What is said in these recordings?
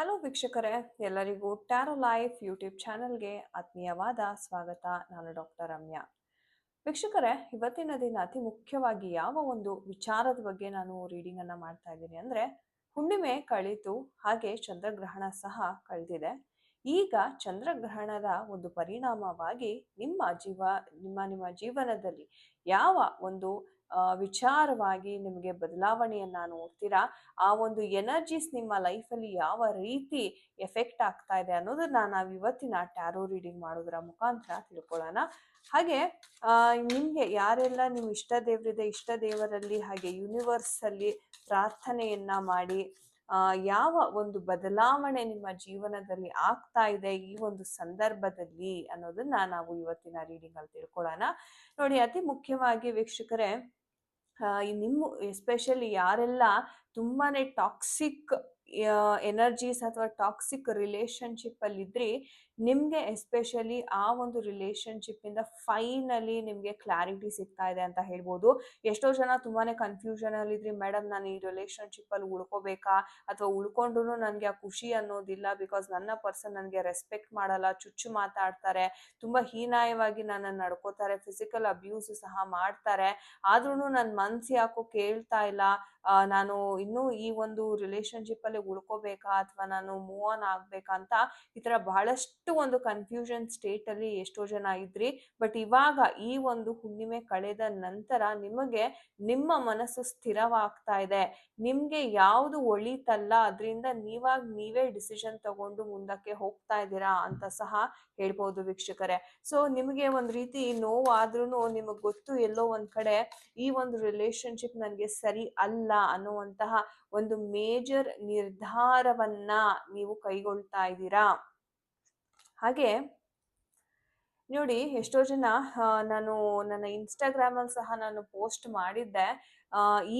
Hello ವೀಕ್ಷಕರೇ, ಎಲ್ಲರಿಗೂ taro life YouTube ಚಾನೆಲ್ಗೆ ಆತ್ಮೀಯವಾದ ಸ್ವಾಗತ. ನಾನು ಡಾಕ್ಟರ್ ರಮ್ಯಾ. ವೀಕ್ಷಕರೇ, ಇವತ್ತಿನ ದಿನ ಅತಿ ಮುಖ್ಯವಾಗಿ ಯಾವ ಒಂದು ವಿಚಾರದ ಬಗ್ಗೆ ನಾನು ರೀಡಿಂಗ್ ಅನ್ನ ಮಾಡ್ತಾ ಇದ್ದೀನಿ ಅಂದ್ರೆ, ಹುಣ್ಣಿಮೆ ಕಳೀತು, ಹಾಗೆ ಚಂದ್ರಗ್ರಹಣ ಸಹ ಕಳೆದಿದೆ. ಈಗ ಚಂದ್ರಗ್ರಹಣದ ಒಂದು ಪರಿಣಾಮವಾಗಿ ನಿಮ್ಮ ಜೀವನದಲ್ಲಿ ಯಾವ ಒಂದು ವಿಚಾರವಾಗಿ ನಿಮಗೆ ಬದಲಾವಣೆಯನ್ನ ನೋಡ್ತೀರಾ, ಆ ಒಂದು ಎನರ್ಜೀಸ್ ನಿಮ್ಮ ಲೈಫಲ್ಲಿ ಯಾವ ರೀತಿ ಎಫೆಕ್ಟ್ ಆಗ್ತಾ ಇದೆ ಅನ್ನೋದನ್ನ ನಾವು ಇವತ್ತಿನ ಟ್ಯಾರೋ ರೀಡಿಂಗ್ ಮಾಡೋದ್ರ ಮುಖಾಂತರ ತಿಳ್ಕೊಳ್ಳೋಣ. ಹಾಗೆ ನಿಮ್ಗೆ ಯಾರೆಲ್ಲ ನಿಮ್ಮ ಇಷ್ಟ ದೇವರಿದೆ, ಇಷ್ಟ ದೇವರಲ್ಲಿ ಹಾಗೆ ಯೂನಿವರ್ಸ್ ಅಲ್ಲಿ ಪ್ರಾರ್ಥನೆಯನ್ನ ಮಾಡಿ ಯಾವ ಒಂದು ಬದಲಾವಣೆ ನಿಮ್ಮ ಜೀವನದಲ್ಲಿ ಆಗ್ತಾ ಇದೆ ಈ ಒಂದು ಸಂದರ್ಭದಲ್ಲಿ ಅನ್ನೋದನ್ನ ನಾವು ಇವತ್ತಿನ ರೀಡಿಂಗ್ ಅಲ್ಲಿ ತಿಳ್ಕೊಳ್ಳೋಣ. ನೋಡಿ, ಅತಿ ಮುಖ್ಯವಾಗಿ ವೀಕ್ಷಕರೇ, ನಿಮ್ಮ ಎಸ್ಪೆಷಲಿ ಯಾರೆಲ್ಲ ತುಂಬಾನೇ ಟಾಕ್ಸಿಕ್ ಎನರ್ಜೀಸ್ ಅಥವಾ ಟಾಕ್ಸಿಕ್ ರಿಲೇಶನ್ಶಿಪ್ ಅಲ್ಲಿ ಇದ್ರಿ, ನಿಮ್ಗೆ ಎಸ್ಪೆಷಲಿ ಆ ಒಂದು ರಿಲೇಶನ್ಶಿಪ್ ಇಂದ ಫೈನಲಿ ನಿಮ್ಗೆ ಕ್ಲಾರಿಟಿ ಸಿಗ್ತಾ ಇದೆ ಅಂತ ಹೇಳ್ಬೋದು. ಎಷ್ಟೋ ಜನ ತುಂಬಾನೇ ಕನ್ಫ್ಯೂಷನ್ ಅಲ್ಲಿ ಇದ್ರಿ, ಮೇಡಮ್ ನಾನು ಈ ರಿಲೇಶನ್ಶಿಪ್ ಅಲ್ಲಿ ಉಳ್ಕೋಬೇಕಾ ಅಥವಾ ಉಳ್ಕೊಂಡ್ರು ನನ್ಗೆ ಆ ಖುಷಿ ಅನ್ನೋದಿಲ್ಲ, ಬಿಕಾಸ್ ನನ್ನ ಪರ್ಸನ್ ನನ್ಗೆ ರೆಸ್ಪೆಕ್ಟ್ ಮಾಡಲ್ಲ, ಚುಚ್ಚು ಮಾತಾಡ್ತಾರೆ, ತುಂಬಾ ಹೀನಾಯವಾಗಿ ನನ್ನ ನಡ್ಕೋತಾರೆ, ಫಿಸಿಕಲ್ ಅಬ್ಯೂಸ್ ಸಹ ಮಾಡ್ತಾರೆ, ಆದ್ರೂ ನನ್ ಮನ್ಸು ಯಾಕೋ ಕೇಳ್ತಾ ಇಲ್ಲ, ನಾನು ಇನ್ನೂ ಈ ಒಂದು ರಿಲೇಶನ್ಶಿಪ್ ಅಲ್ಲಿ ಉಳ್ಕೋಬೇಕಾ ಅಥವಾ ನಾನು ಮೂವ್ ಆನ್ ಆಗ್ಬೇಕಾ ಅಂತ ಈ ತರ ಬಹಳಷ್ಟು ಒಂದು ಕನ್ಫ್ಯೂಷನ್ ಸ್ಟೇಟ್ ಅಲ್ಲಿ ಎಷ್ಟೋ ಜನ ಇದ್ರಿ. ಬಟ್ ಇವಾಗ ಈ ಒಂದು ಹುಣ್ಣಿಮೆ ಕಳೆದ ನಂತರ ನಿಮಗೆ ನಿಮ್ಮ ಮನಸ್ಸು ಸ್ಥಿರವಾಗ್ತಾ ಇದೆ, ನಿಮ್ಗೆ ಯಾವುದು ಒಳಿತಲ್ಲ ಅದರಿಂದ ನೀವೇ ಡಿಸಿಷನ್ ತಗೊಂಡು ಮುಂದಕ್ಕೆ ಹೋಗ್ತಾ ಇದ್ದೀರಾ ಅಂತ ಸಹ ಹೇಳ್ಬೋದು ವೀಕ್ಷಕರೇ. ಸೊ ನಿಮಗೆ ಒಂದ್ ರೀತಿ ನೋವಾದ್ರೂ ನಿಮಗ್ ಗೊತ್ತು ಎಲ್ಲೋ ಒಂದ್ ಕಡೆ ಈ ಒಂದು ರಿಲೇಶನ್ಶಿಪ್ ನನಗೆ ಸರಿ ಅಲ್ಲ ಅನ್ನುವಂತಹ ಒಂದು ಮೇಜರ್ ನಿರ್ಧಾರವನ್ನ ನೀವು ಕೈಗೊಳ್ತಾ ಇದ್ದೀರಾ. ಹಾಗೆ ನೋಡಿ, ಎಷ್ಟೋ ಜನ ನಾನು ನನ್ನ ಇನ್ಸ್ಟಾಗ್ರಾಮ್ ಅಲ್ಲಿ ಸಹ ನಾನು ಪೋಸ್ಟ್ ಮಾಡಿದ್ದೆ,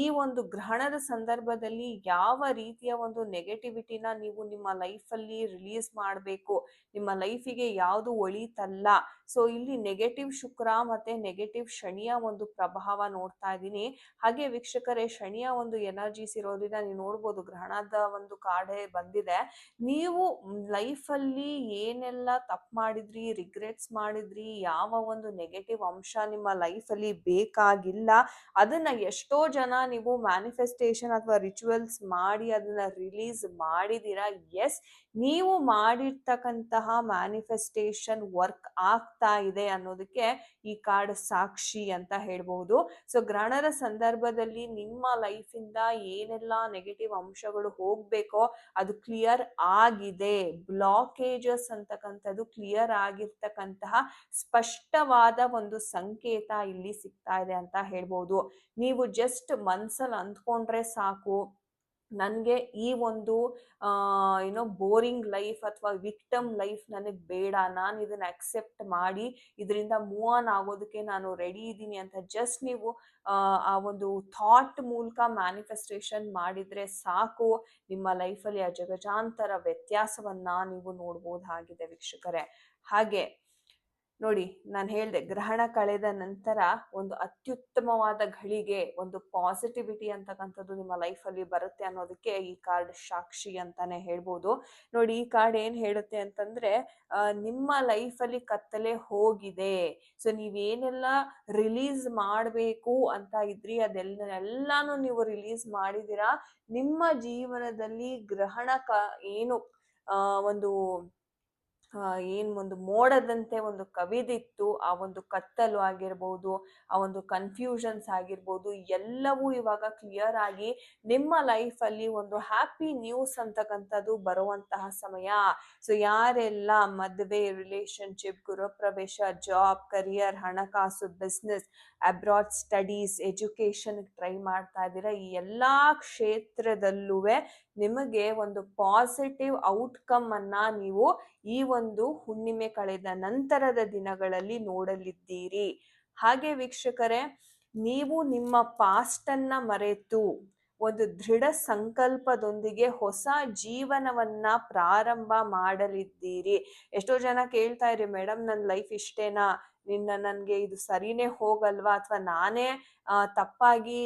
ಈ ಒಂದು ಗ್ರಹಣದ ಸಂದರ್ಭದಲ್ಲಿ ಯಾವ ರೀತಿಯ ಒಂದು ನೆಗೆಟಿವಿಟಿನ ನೀವು ನಿಮ್ಮ ಲೈಫಲ್ಲಿ ರಿಲೀಸ್ ಮಾಡಬೇಕು, ನಿಮ್ಮ ಲೈಫಿಗೆ ಯಾವುದು ಒಳಿತಲ್ಲ. ಸೊ ಇಲ್ಲಿ ನೆಗೆಟಿವ್ ಶುಕ್ರ ಮತ್ತೆ ನೆಗೆಟಿವ್ ಶನಿಯ ಒಂದು ಪ್ರಭಾವ ನೋಡ್ತಾ ಇದ್ದೀನಿ. ಹಾಗೆ ವೀಕ್ಷಕರೇ, ಶನಿಯ ಒಂದು ಎನರ್ಜೀಸ್ ಇರೋದ್ರಿಂದ ನೀವು ನೋಡ್ಬೋದು ಗ್ರಹಣದ ಒಂದು ಕಾರ್ಡೇ ಬಂದಿದೆ. ನೀವು ಲೈಫಲ್ಲಿ ಏನೆಲ್ಲ ತಪ್ಪು ಮಾಡಿದ್ರಿ, ರಿಗ್ರೆಟ್ಸ್ ಮಾಡಿದ್ರಿ, ಯಾವ ಒಂದು ನೆಗೆಟಿವ್ ಅಂಶ ನಿಮ್ಮ ಲೈಫಲ್ಲಿ ಬೇಕಾಗಿಲ್ಲ, ಅದನ್ನ ಎಷ್ಟೋ ಜನ ನೀವು ಮ್ಯಾನಿಫೆಸ್ಟೇಷನ್ ಅಥವಾ ರಿಚುವಲ್ಸ್ ಮಾಡಿ ಅದನ್ನ ರಿಲೀಸ್ ಮಾಡಿದೀರಾ. ಎಸ್, ನೀವು ಮಾಡಿರ್ತಕ್ಕಂತಹ ಮ್ಯಾನಿಫೆಸ್ಟೇಷನ್ ವರ್ಕ್ ಆಗ್ತಾ ಇದೆ ಅನ್ನೋದಕ್ಕೆ ಈ ಕಾರ್ಡ್ ಸಾಕ್ಷಿ ಅಂತ ಹೇಳ್ಬಹುದು. ಸೊ ಗ್ರಹಣದ ಸಂದರ್ಭದಲ್ಲಿ ನಿಮ್ಮ ಲೈಫಿಂದ ಏನೆಲ್ಲ ನೆಗೆಟಿವ್ ಅಂಶಗಳು ಹೋಗ್ಬೇಕೋ ಅದು ಕ್ಲಿಯರ್ ಆಗಿದೆ. ಬ್ಲಾಕೇಜಸ್ ಅಂತಕ್ಕಂಥದ್ದು ಕ್ಲಿಯರ್ ಆಗಿರ್ತಕ್ಕಂತಹ ಸ್ಪಷ್ಟವಾದ ಒಂದು ಸಂಕೇತ ಇಲ್ಲಿ ಸಿಗ್ತಾ ಇದೆ ಅಂತ ಹೇಳ್ಬೋದು. ನೀವು ಜಸ್ಟ್ ಮನ್ಸಲ್ಲಿ ಅಂದ್ಕೊಂಡ್ರೆ ಸಾಕು, ನನಗೆ ಈ ಒಂದು ಬೋರಿಂಗ್ ಲೈಫ್ ಅಥವಾ ವಿಕ್ಟಮ್ ಲೈಫ್ ನನಗೆ ಬೇಡ, ನಾನು ಇದನ್ನ ಅಕ್ಸೆಪ್ಟ್ ಮಾಡಿ ಇದರಿಂದ ಮೂವ್ ಆನ್ ಆಗೋದಕ್ಕೆ ನಾನು ರೆಡಿ ಇದ್ದೀನಿ ಅಂತ ಜಸ್ಟ್ ನೀವು ಆ ಒಂದು ಥಾಟ್ ಮೂಲಕ ಮ್ಯಾನಿಫೆಸ್ಟೇಷನ್ ಮಾಡಿದ್ರೆ ಸಾಕು, ನಿಮ್ಮ ಲೈಫಲ್ಲಿ ಅಜಗಜಾಂತರ ವ್ಯತ್ಯಾಸವನ್ನ ನೀವು ನೋಡ್ಬೋದಾಗಿದೆ ವೀಕ್ಷಕರೇ. ಹಾಗೆ ನೋಡಿ, ನಾನು ಹೇಳ್ದೆ ಗ್ರಹಣ ಕಳೆದ ನಂತರ ಒಂದು ಅತ್ಯುತ್ತಮವಾದ ಘಳಿಗೆ, ಒಂದು ಪಾಸಿಟಿವಿಟಿ ಅಂತಕ್ಕಂಥದ್ದು ನಿಮ್ಮ ಲೈಫಲ್ಲಿ ಬರುತ್ತೆ ಅನ್ನೋದಕ್ಕೆ ಈ ಕಾರ್ಡ್ ಸಾಕ್ಷಿ ಅಂತಾನೆ ಹೇಳ್ಬೋದು. ನೋಡಿ, ಈ ಕಾರ್ಡ್ ಏನ್ ಹೇಳುತ್ತೆ ಅಂತಂದ್ರೆ, ನಿಮ್ಮ ಲೈಫಲ್ಲಿ ಕತ್ತಲೆ ಹೋಗಿದೆ. ಸೊ ನೀವೇನೆಲ್ಲ ರಿಲೀಸ್ ಮಾಡಬೇಕು ಅಂತ ಇದ್ರಿ ಅದೆಲ್ಲಾನು ನೀವು ರಿಲೀಸ್ ಮಾಡಿದೀರಾ. ನಿಮ್ಮ ಜೀವನದಲ್ಲಿ ಗ್ರಹಣ ಏನು ಒಂದು ಒಂದು ಮೋಡದಂತೆ ಒಂದು ಕವಿದಿತ್ತು, ಆ ಒಂದು ಕತ್ತಲು ಆಗಿರ್ಬೋದು, ಆ ಒಂದು ಕನ್ಫ್ಯೂಷನ್ಸ್ ಆಗಿರ್ಬೋದು, ಎಲ್ಲವೂ ಇವಾಗ ಕ್ಲಿಯರ್ ಆಗಿ ನಿಮ್ಮ ಲೈಫಲ್ಲಿ ಒಂದು ಹ್ಯಾಪಿ ನ್ಯೂಸ್ ಅಂತಕ್ಕಂಥದ್ದು ಬರುವಂತಹ ಸಮಯ. ಸೊ ಯಾರೆಲ್ಲ ಮದುವೆ, ರಿಲೇಶನ್ಶಿಪ್, ಗೃಹಪ್ರವೇಶ, ಜಾಬ್, ಕರಿಯರ್, ಹಣಕಾಸು, business, abroad studies, education try ಮಾಡ್ತಾ ಇದ್ದೀರಾ, ಈ ಎಲ್ಲಾ ಕ್ಷೇತ್ರದಲ್ಲೂ ನಿಮಗೆ ಒಂದು ಪಾಸಿಟಿವ್ ಔಟ್ಕಮ್ ಅನ್ನ ನೀವು ಈ ಒಂದು ಹುಣ್ಣಿಮೆ ಕಳೆದ ನಂತರದ ದಿನಗಳಲ್ಲಿ ನೋಡಲಿದ್ದೀರಿ. ಹಾಗೆ ವೀಕ್ಷಕರೇ, ನೀವು ನಿಮ್ಮ ಪಾಸ್ಟ್ ಅನ್ನ ಮರೆತು ಒಂದು ದೃಢ ಸಂಕಲ್ಪದೊಂದಿಗೆ ಹೊಸ ಜೀವನವನ್ನ ಪ್ರಾರಂಭ ಮಾಡಲಿದ್ದೀರಿ. ಎಷ್ಟೋ ಜನ ಕೇಳ್ತಾ ಇರಿ, ಮೇಡಮ್ ನನ್ನ ಲೈಫ್ ಇಷ್ಟೇನಾ, ನನಗೆ ಇದು ಸರಿನೇ ಹೋಗಲ್ವಾ, ಅಥವಾ ನಾನೇ ತಪ್ಪಾಗಿ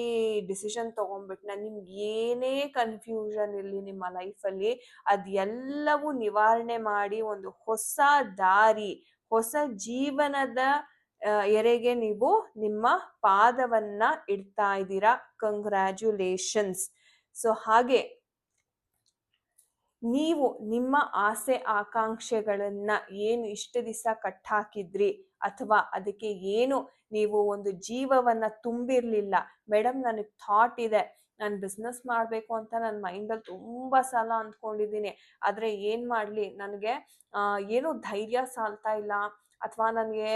ಡಿಸಿಷನ್ ತಗೊಂಡ್ಬಿಟ್ನ, ನಿಮ್ಗೆ ಏನೇ ಕನ್ಫ್ಯೂಷನ್ ಇರಲಿ ನಿಮ್ಮ ಲೈಫಲ್ಲಿ, ಅದೆಲ್ಲವೂ ನಿವಾರಣೆ ಮಾಡಿ ಒಂದು ಹೊಸ ದಾರಿ, ಹೊಸ ಜೀವನದ ಎರೆಗೆ ನೀವು ನಿಮ್ಮ ಪಾದವನ್ನ ಇಡ್ತಾ ಇದ್ದೀರಾ. ಕಂಗ್ರ್ಯಾಚುಲೇಷನ್ಸ್. ಸೊ ಹಾಗೆ ನೀವು ನಿಮ್ಮ ಆಸೆ ಆಕಾಂಕ್ಷೆಗಳನ್ನ ಏನು ಇಷ್ಟು ದಿವಸ ಕಟ್ಟಾಕಿದ್ರಿ, ಅಥವಾ ಅದಕ್ಕೆ ಏನು ನೀವು ಒಂದು ಜೀವವನ್ನ ತುಂಬಿರ್ಲಿಲ್ಲ, ಮೇಡಮ್ ನನಗೆ ಥಾಟ್ ಇದೆ, ನಾನು ಬಿಸ್ನೆಸ್ ಮಾಡಬೇಕು ಅಂತ ನನ್ನ ಮೈಂಡಲ್ಲಿ ತುಂಬ ಸಲ ಅಂದ್ಕೊಂಡಿದ್ದೀನಿ, ಆದರೆ ಏನು ಮಾಡಲಿ, ನನಗೆ ಏನು ಧೈರ್ಯ ಸಾಲ್ತಾ ಇಲ್ಲ, ಅಥವಾ ನನಗೆ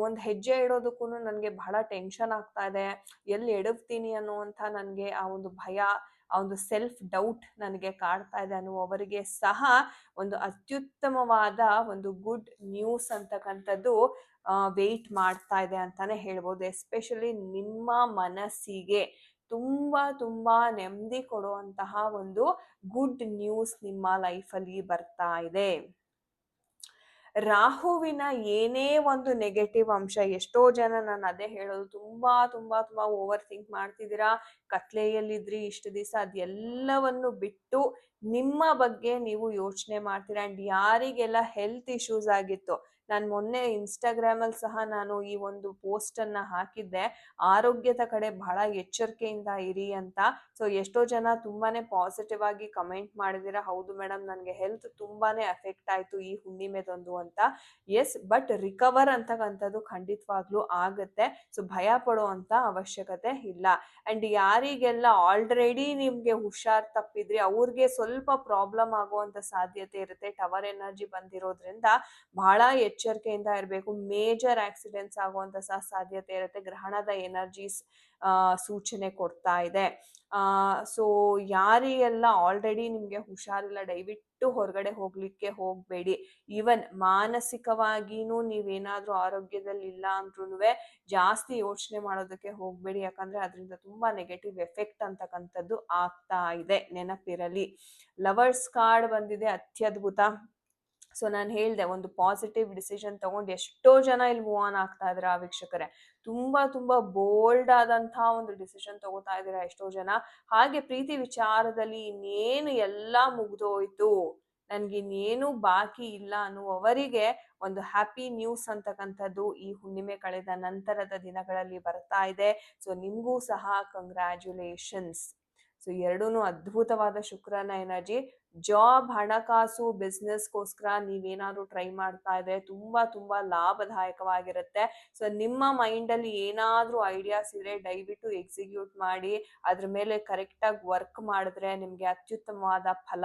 ಒಂದು ಹೆಜ್ಜೆ ಇಡೋದಕ್ಕೂ ನನಗೆ ಬಹಳ ಟೆನ್ಷನ್ ಆಗ್ತಾ ಇದೆ, ಎಲ್ಲಿ ಎಡವ್ತೀನಿ ಅನ್ನುವಂಥ ನನಗೆ ಆ ಒಂದು ಭಯ, ಆ ಒಂದು ಸೆಲ್ಫ್ ಡೌಟ್ ನನಗೆ ಕಾಡ್ತಾ ಇದೆ ಅನ್ನುವವರಿಗೆ ಸಹ ಒಂದು ಅತ್ಯುತ್ತಮವಾದ ಒಂದು ಗುಡ್ ನ್ಯೂಸ್ ಅಂತಕ್ಕಂಥದ್ದು ವೆಯ್ಟ್ ಮಾಡ್ತಾ ಇದೆ ಅಂತಾನೆ ಹೇಳ್ಬೋದು. ಎಸ್ಪೆಷಲಿ ನಿಮ್ಮ ಮನಸ್ಸಿಗೆ ತುಂಬಾ ತುಂಬಾ ನೆಮ್ಮದಿ ಕೊಡುವಂತಹ ಒಂದು ಗುಡ್ ನ್ಯೂಸ್ ನಿಮ್ಮ ಲೈಫಲ್ಲಿ ಬರ್ತಾ ಇದೆ. ರಾಹುವಿನ ಏನೇ ಒಂದು ನೆಗೆಟಿವ್ ಅಂಶ, ಎಷ್ಟೋ ಜನ ನಾನು ಅದೇ ಹೇಳೋದು, ತುಂಬಾ ತುಂಬಾ ತುಂಬಾ ಓವರ್ ಥಿಂಕ್ ಮಾಡ್ತಿದ್ದೀರಾ, ಕತ್ಲೆಯಲ್ಲಿದ್ರಿ ಇಷ್ಟು ದಿವಸ, ಅದೆಲ್ಲವನ್ನು ಬಿಟ್ಟು ನಿಮ್ಮ ಬಗ್ಗೆ ನೀವು ಯೋಚನೆ ಮಾಡ್ತೀರಾ. ಅಂಡ್ ಯಾರಿಗೆಲ್ಲ ಹೆಲ್ತ್ ಇಶ್ಯೂಸ್ ಆಗಿತ್ತು, ನಾನು ಮೊನ್ನೆ ಇನ್ಸ್ಟಾಗ್ರಾಮಲ್ಲಿ ಸಹ ನಾನು ಈ ಒಂದು ಪೋಸ್ಟನ್ನು ಹಾಕಿದ್ದೆ, ಆರೋಗ್ಯದ ಕಡೆ ಬಹಳ ಎಚ್ಚರಿಕೆಯಿಂದ ಇರಿ ಅಂತ. ಸೊ ಎಷ್ಟೋ ಜನ ತುಂಬಾನೇ ಪಾಸಿಟಿವ್ ಆಗಿ ಕಮೆಂಟ್ ಮಾಡಿದ್ದೀರಾ, ಹೌದು ಮೇಡಮ್ ನನಗೆ ಹೆಲ್ತ್ ತುಂಬಾನೇ ಅಫೆಕ್ಟ್ ಆಯಿತು ಈ ಹುಣ್ಣಿಮೆದೊಂದು ಅಂತ. ಎಸ್, ಬಟ್ ರಿಕವರ್ ಅಂತಕ್ಕಂಥದ್ದು ಖಂಡಿತವಾಗ್ಲೂ ಆಗುತ್ತೆ. ಸೊ ಭಯ ಪಡುವಂಥ ಅವಶ್ಯಕತೆ ಇಲ್ಲ. ಆ್ಯಂಡ್ ಯಾರಿಗೆಲ್ಲ ಆಲ್ರೆಡಿ ನಿಮಗೆ ಹುಷಾರ್ ತಪ್ಪಿದ್ರಿ ಅವ್ರಿಗೆ ಸ್ವಲ್ಪ ಪ್ರಾಬ್ಲಮ್ ಆಗುವಂಥ ಸಾಧ್ಯತೆ ಇರುತ್ತೆ. ಟವರ್ ಎನರ್ಜಿ ಬಂದಿರೋದ್ರಿಂದ ಬಹಳ ಎಚ್ಚರಿಕೆಯಿಂದ ಇರಬೇಕು. ಮೇಜರ್ ಆಕ್ಸಿಡೆಂಟ್ಸ್ ಆಗುವಂಥ ಸಹ ಸಾಧ್ಯತೆ ಇರುತ್ತೆ. ಗ್ರಹಣದ ಎನರ್ಜೀಸ್ ಸೂಚನೆ ಕೊಡ್ತಾ ಇದೆ. ಸೊ ಯಾರಿಗೆಲ್ಲ ಆಲ್ರೆಡಿ ನಿಮಗೆ ಹುಷಾರಿಲ್ಲ, ದಯವಿಟ್ಟು ಹೊರಗಡೆ ಹೋಗ್ಲಿಕ್ಕೆ ಹೋಗಬೇಡಿ. ಈವನ್ ಮಾನಸಿಕವಾಗಿನೂ ನೀವೇನಾದ್ರೂ ಆರೋಗ್ಯದಲ್ಲಿ ಇಲ್ಲ ಅಂದ್ರೂ ಜಾಸ್ತಿ ಯೋಚನೆ ಮಾಡೋದಕ್ಕೆ ಹೋಗಬೇಡಿ, ಯಾಕಂದ್ರೆ ಅದರಿಂದ ತುಂಬಾ ನೆಗೆಟಿವ್ ಎಫೆಕ್ಟ್ ಅಂತಕ್ಕಂಥದ್ದು ಆಗ್ತಾ ಇದೆ, ನೆನಪಿರಲಿ. ಲವರ್ಸ್ ಕಾರ್ಡ್ ಬಂದಿದೆ, ಅತ್ಯದ್ಭುತ. ಸೊ ನಾನು ಹೇಳಿದೆ, ಒಂದು ಪಾಸಿಟಿವ್ ಡಿಸಿಷನ್ ತಗೊಂಡು ಎಷ್ಟೋ ಜನ ಇಲ್ಲಿ ಮೂವ್ ಆನ್ ಆಗ್ತಾ ಇದ್ದಾರೆ ಆ ವೀಕ್ಷಕರೇ. ತುಂಬಾ ತುಂಬಾ ಬೋಲ್ಡ್ ಆದಂತಹ ಒಂದು ಡಿಸಿಷನ್ ತಗೋತಾ ಇದ್ದೀರಾ ಎಷ್ಟೋ ಜನ. ಹಾಗೆ ಪ್ರೀತಿ ವಿಚಾರದಲ್ಲಿ ಇನ್ನೇನು ಎಲ್ಲ ಮುಗ್ದೋಯ್ತು, ನನ್ಗಿನ್ನೇನು ಬಾಕಿ ಇಲ್ಲ ಅನ್ನುವವರಿಗೆ ಒಂದು ಹ್ಯಾಪಿ ನ್ಯೂಸ್ ಅಂತಕ್ಕಂಥದ್ದು ಈ ಹುಣ್ಣಿಮೆ ಕಳೆದ ನಂತರದ ದಿನಗಳಲ್ಲಿ ಬರ್ತಾ ಇದೆ. ಸೊ ನಿಮಗೂ ಸಹ ಕಂಗ್ರ್ಯಾಚುಲೇಷನ್ಸ್. ಸೊ ಎರಡೂ ಅದ್ಭುತವಾದ ಶುಕ್ರನ ಎನರ್ಜಿ. ಜಾಬ್, ಹಣಕಾಸು, ಬಿಸ್ನೆಸ್ಗೋಸ್ಕರ ನೀವೇನಾದ್ರು ಟ್ರೈ ಮಾಡ್ತಾ ಇದ್ರೆ ತುಂಬಾ ತುಂಬಾ ಲಾಭದಾಯಕವಾಗಿರುತ್ತೆ. ಸೊ ನಿಮ್ಮ ಮೈಂಡಲ್ಲಿ ಏನಾದರೂ ಐಡಿಯಾಸ್ ಇದ್ರೆ ದಯವಿಟ್ಟು ಎಕ್ಸಿಕ್ಯೂಟ್ ಮಾಡಿ, ಅದ್ರ ಮೇಲೆ ಕರೆಕ್ಟಾಗಿ ವರ್ಕ್ ಮಾಡಿದ್ರೆ ನಿಮಗೆ ಅತ್ಯುತ್ತಮವಾದ ಫಲ.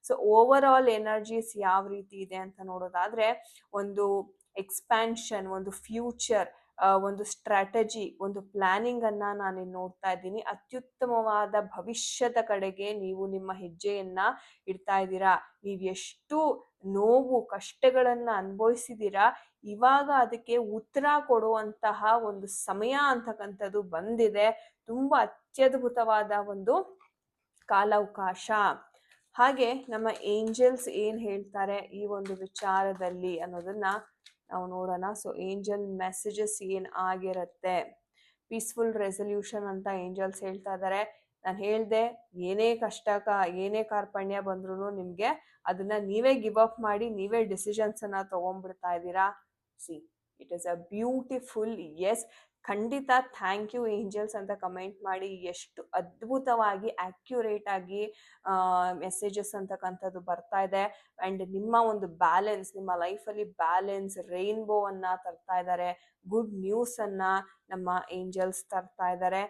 ಸೊ ಓವರ್ ಆಲ್ ಎನರ್ಜೀಸ್ ಯಾವ ರೀತಿ ಇದೆ ಅಂತ ನೋಡೋದಾದ್ರೆ, ಒಂದು ಎಕ್ಸ್ಪ್ಯಾನ್ಷನ್, ಒಂದು ಫ್ಯೂಚರ್, ಒಂದು ಸ್ಟ್ರಾಟಜಿ, ಒಂದು ಪ್ಲಾನಿಂಗ್ ಅನ್ನ ನಾನು ನೋಡ್ತಾ ಇದ್ದೀನಿ. ಅತ್ಯುತ್ತಮವಾದ ಭವಿಷ್ಯದ ಕಡೆಗೆ ನೀವು ನಿಮ್ಮ ಹೆಜ್ಜೆಯನ್ನ ಇಡ್ತಾ ಇದ್ದೀರಾ. ನೀವು ಎಷ್ಟು ನೋವು ಕಷ್ಟಗಳನ್ನ ಅನುಭವಿಸಿದ್ದೀರಾ, ಇವಾಗ ಅದಕ್ಕೆ ಉತ್ತರ ಕೊಡುವಂತಹ ಒಂದು ಸಮಯ ಅಂತಕ್ಕಂಥದ್ದು ಬಂದಿದೆ. ತುಂಬಾ ಅತ್ಯದ್ಭುತವಾದ ಒಂದು ಕಾಲಾವಕಾಶ. ಹಾಗೆ ನಮ್ಮ ಏಂಜಲ್ಸ್ ಏನ್ ಹೇಳ್ತಾರೆ ಈ ಒಂದು ವಿಚಾರದಲ್ಲಿ ಅನ್ನೋದನ್ನ ನಾವು ನೋಡೋಣ. ಸೊ ಏಂಜಲ್ ಮೆಸೇಜಸ್ ಏನ್ ಆಗಿರುತ್ತೆ, ಪೀಸ್ಫುಲ್ ರೆಸಲ್ಯೂಷನ್ ಅಂತ ಏಂಜಲ್ಸ್ ಹೇಳ್ತಾ ಇದ್ದಾರೆ. ನಾನು ಹೇಳ್ದೆ, ಏನೇ ಏನೇ ಕಾರ್ಪಣ್ಯ ಬಂದ್ರೂ ನಿಮ್ಗೆ ಅದನ್ನ ನೀವೇ ಗಿವ್ ಅಪ್ ಮಾಡಿ ನೀವೇ ಡಿಸಿಷನ್ಸ್ ಅನ್ನ ತಗೊಂಡ್ಬಿಡ್ತಾ ಇದ್ದೀರಾ. See, it is a beautiful. Yes, ಖಂಡಿತ ಥ್ಯಾಂಕ್ ಯು ಏಂಜಲ್ಸ್ ಅಂತ ಕಮೆಂಟ್ ಮಾಡಿ. ಎಷ್ಟು ಅದ್ಭುತವಾಗಿ ಅಕ್ಯುರೇಟ್ ಆಗಿ ಮೆಸೇಜಸ್ ಅಂತಕ್ಕಂಥದ್ದು ಬರ್ತಾ ಇದೆ. ಅಂಡ್ ನಿಮ್ಮ ಒಂದು ಬ್ಯಾಲೆನ್ಸ್, ನಿಮ್ಮ ಲೈಫಲ್ಲಿ ಬ್ಯಾಲೆನ್ಸ್, ರೈನ್ಬೋ ಅನ್ನ ತರ್ತಾ ಇದ್ದಾರೆ, ಗುಡ್ ನ್ಯೂಸ್ ಅನ್ನ ನಮ್ಮ ಏಂಜಲ್ಸ್ ತರ್ತಾ ಇದ್ದಾರೆ.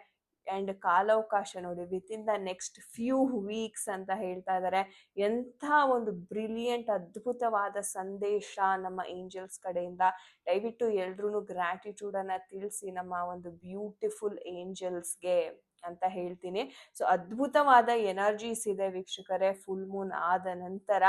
ಅಂಡ್ ಕಾಲಾವಕಾಶ ನೋಡಿ, within the next few weeks ಅಂತ ಹೇಳ್ತಾ ಇದ್ದಾರೆ. ಎಂಥ ಒಂದು ಬ್ರಿಲಿಯಂಟ್ ಅದ್ಭುತವಾದ ಸಂದೇಶ ನಮ್ಮ ಏಂಜಲ್ಸ್ ಕಡೆಯಿಂದ. ದಯವಿಟ್ಟು ಎಲ್ರೂ ಗ್ರ್ಯಾಟಿಟ್ಯೂಡ್ ಅನ್ನ ತಿಳಿಸಿ ನಮ್ಮ ಒಂದು ಬ್ಯೂಟಿಫುಲ್ ಏಂಜಲ್ಸ್ಗೆ ಅಂತ ಹೇಳ್ತೀನಿ. ಸೊ ಅದ್ಭುತವಾದ ಎನರ್ಜೀಸ್ ಇದೆ ವೀಕ್ಷಕರೇ. ಫುಲ್ ಮೂನ್ ಆದ ನಂತರ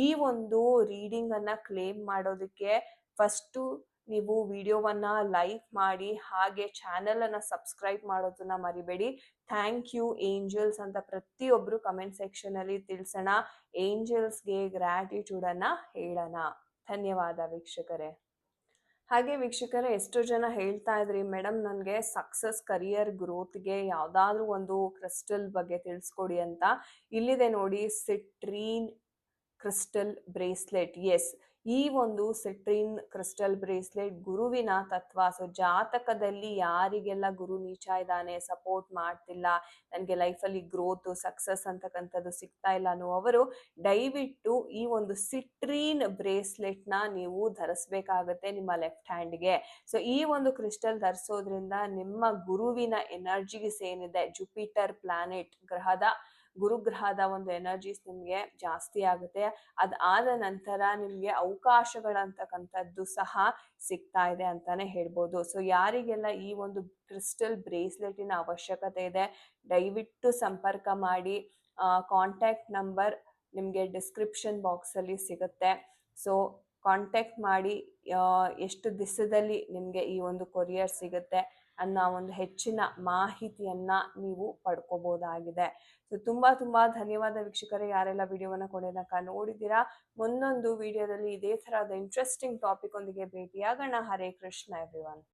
ಈ ಒಂದು ರೀಡಿಂಗ್ ಅನ್ನ ಕ್ಲೇಮ್ ಮಾಡೋದಕ್ಕೆ ಫಸ್ಟು ನೀವು ವಿಡಿಯೋವನ್ನ ಲೈಕ್ ಮಾಡಿ, ಹಾಗೆ ಚಾನೆಲ್ ಅನ್ನ ಸಬ್ಸ್ಕ್ರೈಬ್ ಮಾಡೋದನ್ನ ಮರಿಬೇಡಿ. ಥ್ಯಾಂಕ್ ಯು ಏಂಜಲ್ಸ್ ಅಂತ ಪ್ರತಿಯೊಬ್ರು ಕಮೆಂಟ್ ಸೆಕ್ಷನ್ ಅಲ್ಲಿ ತಿಳಿಸೋಣ. ಏಂಜಲ್ಸ್ಗೆ ಗ್ರ್ಯಾಟಿಟ್ಯೂಡ್ ಅನ್ನ ಹೇಳೋಣ. ಧನ್ಯವಾದ ವೀಕ್ಷಕರೇ. ಹಾಗೆ ವೀಕ್ಷಕರೇ, ಎಷ್ಟೋ ಜನ ಹೇಳ್ತಾ ಇದ್ರಿ, ಮೇಡಮ್ ನನಗೆ ಸಕ್ಸಸ್ ಕರಿಯರ್ ಗ್ರೋತ್ಗೆ ಯಾವುದಾದ್ರೂ ಒಂದು ಕ್ರಿಸ್ಟಲ್ ಬಗ್ಗೆ ತಿಳಿಸ್ಕೊಡಿ ಅಂತ. ಇಲ್ಲಿದೆ ನೋಡಿ, ಸಿಟ್ರೀನ್ ಕ್ರಿಸ್ಟಲ್ ಬ್ರೇಸ್ಲೆಟ್. ಎಸ್, ಈ ಒಂದು ಸಿಟ್ರಿನ್ ಕ್ರಿಸ್ಟಲ್ ಬ್ರೇಸ್ಲೆಟ್ ಗುರುವಿನ ತತ್ವ. ಸೊ ಜಾತಕದಲ್ಲಿ ಯಾರಿಗೆಲ್ಲ ಗುರು ನೀಚ ಇದ್ದಾನೆ, ಸಪೋರ್ಟ್ ಮಾಡ್ತಿಲ್ಲ, ನನಗೆ ಲೈಫಲ್ಲಿ ಗ್ರೋತ್ ಸಕ್ಸಸ್ ಅಂತಕ್ಕಂಥದ್ದು ಸಿಗ್ತಾ ಇಲ್ಲ ಅನ್ನುವರು ದಯವಿಟ್ಟು ಈ ಒಂದು ಸಿಟ್ರೀನ್ ಬ್ರೇಸ್ಲೆಟ್ನ ನೀವು ಧರಿಸ್ಬೇಕಾಗತ್ತೆ ನಿಮ್ಮ ಲೆಫ್ಟ್ ಹ್ಯಾಂಡ್ಗೆ. ಸೊ ಈ ಒಂದು ಕ್ರಿಸ್ಟಲ್ ಧರಿಸೋದ್ರಿಂದ ನಿಮ್ಮ ಗುರುವಿನ ಎನರ್ಜೀಸ್ ಏನಿದೆ, ಜುಪಿಟರ್ ಪ್ಲಾನೆಟ್ ಗ್ರಹದ ಗುರುಗ್ರಹದ ಒಂದು ಎನರ್ಜೀಸ್ ನಿಮಗೆ ಜಾಸ್ತಿ ಆಗುತ್ತೆ. ಅದಾದ ನಂತರ ನಿಮಗೆ ಅವಕಾಶಗಳಂತಕ್ಕಂಥದ್ದು ಸಹ ಸಿಗ್ತಾ ಇದೆ ಅಂತಾನೆ ಹೇಳ್ಬೋದು. ಸೊ ಯಾರಿಗೆಲ್ಲ ಈ ಒಂದು ಕ್ರಿಸ್ಟಲ್ ಬ್ರೇಸ್ಲೆಟಿನ ಅವಶ್ಯಕತೆ ಇದೆ, ದಯವಿಟ್ಟು ಸಂಪರ್ಕ ಮಾಡಿ. ಕಾಂಟ್ಯಾಕ್ಟ್ ನಂಬರ್ ನಿಮಗೆ ಡಿಸ್ಕ್ರಿಪ್ಷನ್ ಬಾಕ್ಸಲ್ಲಿ ಸಿಗುತ್ತೆ. ಸೊ ಕಾಂಟ್ಯಾಕ್ಟ್ ಮಾಡಿ ಎಷ್ಟು ದಿವಸದಲ್ಲಿ ನಿಮಗೆ ಈ ಒಂದು ಕೊರಿಯರ್ ಸಿಗುತ್ತೆ ಅನ್ನೋ ಒಂದು ಹೆಚ್ಚಿನ ಮಾಹಿತಿಯನ್ನು ನೀವು ಪಡ್ಕೋಬೋದಾಗಿದೆ. ಸೊ ತುಂಬ ಧನ್ಯವಾದ ವೀಕ್ಷಕರೇ, ಯಾರೆಲ್ಲ ವಿಡಿಯೋವನ್ನು ಕೊನೆ ತನಕ ನೋಡಿದ್ದೀರಾ. ಮುಂದೊಂದು ವಿಡಿಯೋದಲ್ಲಿ ಇದೇ ಥರದ ಇಂಟ್ರೆಸ್ಟಿಂಗ್ ಟಾಪಿಕ್ ಒಂದಿಗೆ ಭೇಟಿಯಾಗೋಣ. ಹರೇ ಕೃಷ್ಣ ಎವ್ರಿವನ್.